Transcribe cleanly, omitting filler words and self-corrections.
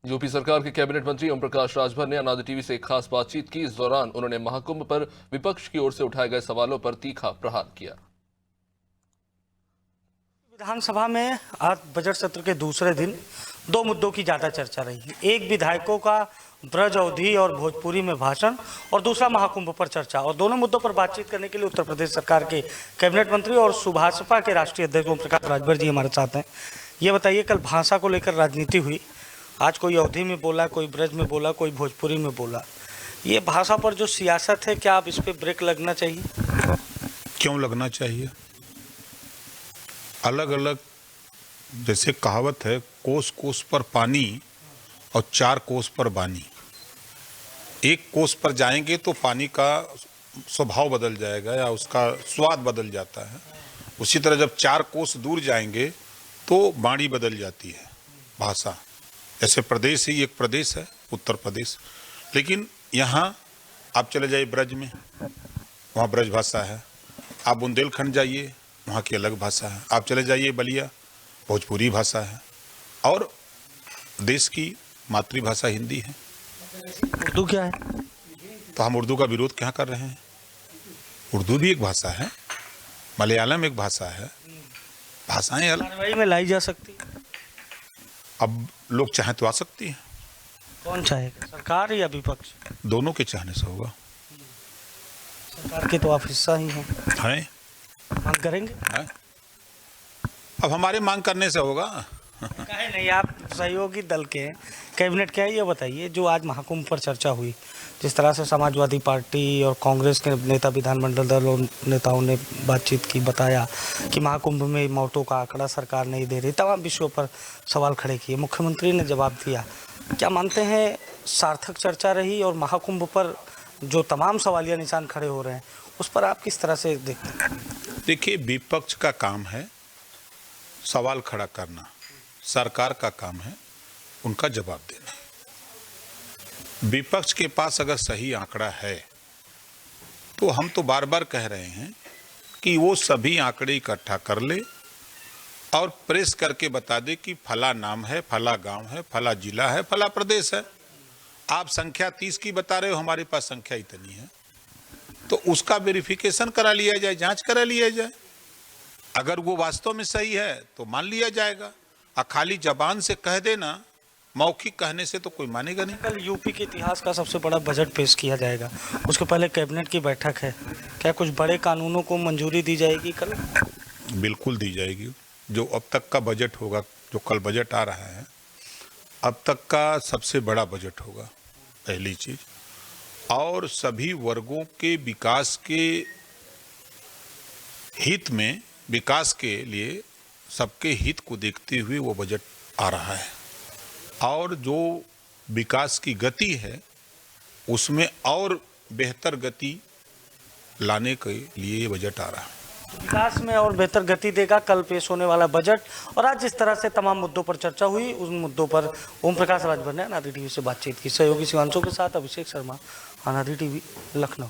UP सरकार के cabinet मंत्री ओम प्रकाश राजभर ने अनादि टीवी से एक खास बातचीत की। इस दौरान उन्होंने महाकुंभ पर विपक्ष की ओर से उठाए गए सवालों पर तीखा प्रहार किया। विधानसभा में आज बजट सत्र के दूसरे दिन दो मुद्दों की ज्यादा चर्चा रही। एक विधायकों का ब्रज अवधि और भोजपुरी में भाषण और दूसरा महाकुंभ पर चर्चा। और दोनों मुद्दों पर बातचीत करने के लिए उत्तर प्रदेश सरकार के कैबिनेट मंत्री और सुभाषपा के राष्ट्रीय अध्यक्ष ओम प्रकाश राजभर जी हमारे साथ हैं। ये बताइए, कल भाषा को लेकर राजनीति हुई, आज कोई अवधि में बोला, कोई ब्रज में बोला, कोई भोजपुरी में बोला। ये भाषा पर जो सियासत है, क्या अब इस पर ब्रेक लगना चाहिए? क्यों लगना चाहिए? अलग अलग, जैसे कहावत है, कोस कोस पर पानी और चार कोस पर बानी। एक कोस पर जाएंगे तो पानी का स्वभाव बदल जाएगा या उसका स्वाद बदल जाता है। उसी तरह जब चार कोस दूर जाएंगे तो बाणी बदल जाती है भाषा। जैसे प्रदेश ही एक प्रदेश है, उत्तर प्रदेश, लेकिन यहाँ आप चले जाइए ब्रज में, वहाँ ब्रज भाषा है। आप बुंदेलखंड जाइए, वहाँ की अलग भाषा है। आप चले जाइए बलिया, भोजपुरी भाषा है। और देश की मातृभाषा हिंदी है। उर्दू क्या है? तो हम उर्दू का विरोध क्या कर रहे हैं? उर्दू भी एक भाषा है, मलयालम एक भाषा है, भाषाएं अलग। कार्रवाई में लाई जा सकती है। अब लोग चाहें तो आ सकती हैं। कौन चाहेगा, सरकार या विपक्ष? दोनों के चाहने से होगा। सरकार के तो आप हिस्सा ही हैं। हैं? मांग करेंगे? हैं? अब हमारे मांग करने से होगा। कहे नहीं, आप सहयोगी दल के कैबिनेट के हैं। ये बताइए, जो आज महाकुंभ पर चर्चा हुई, जिस तरह से समाजवादी पार्टी और कांग्रेस के नेता, विधानमंडल दल और नेताओं ने बातचीत की, बताया कि महाकुंभ में मौतों का आंकड़ा सरकार नहीं दे रही, तमाम विषयों पर सवाल खड़े किए। मुख्यमंत्री ने जवाब दिया। क्या मानते हैं सार्थक चर्चा रही? और महाकुंभ पर जो तमाम सवालिया निशान खड़े हो रहे हैं, उस पर आप किस तरह से देखते हैं? देखिए, विपक्ष का काम है सवाल खड़ा करना, सरकार का काम है उनका जवाब देना। विपक्ष के पास अगर सही आंकड़ा है तो हम तो बार बार कह रहे हैं कि वो सभी आंकड़े इकट्ठा कर ले और प्रेस करके बता दे कि फला नाम है, फला गांव है, फला जिला है, फला प्रदेश है। आप संख्या 30 की बता रहे हो, हमारे पास संख्या इतनी है, तो उसका वेरिफिकेशन करा लिया जाए, जांच करा लिया जाए। अगर वो वास्तव में सही है तो मान लिया जाएगा। और खाली जबान से कह देना, मौखिक कहने से तो कोई मानेगा नहीं। कल यूपी के इतिहास का सबसे बड़ा बजट पेश किया जाएगा, उसके पहले कैबिनेट की बैठक है। क्या कुछ बड़े कानूनों को मंजूरी दी जाएगी कल? बिल्कुल दी जाएगी। जो अब तक का बजट होगा, जो कल बजट आ रहा है, अब तक का सबसे बड़ा बजट होगा, पहली चीज। और सभी वर्गों के विकास के हित में, विकास के लिए सबके हित को देखते हुए वो बजट आ रहा है। और जो विकास की गति है उसमें और बेहतर गति लाने के लिए ये बजट आ रहा है। विकास में और बेहतर गति देगा कल पेश होने वाला बजट। और आज जिस तरह से तमाम मुद्दों पर चर्चा हुई, उन मुद्दों पर ओम प्रकाश राजभर ने अनादि टीवी से बातचीत की। सहयोगी शिवांशु के साथ अभिषेक शर्मा, अनादि टीवी, लखनऊ।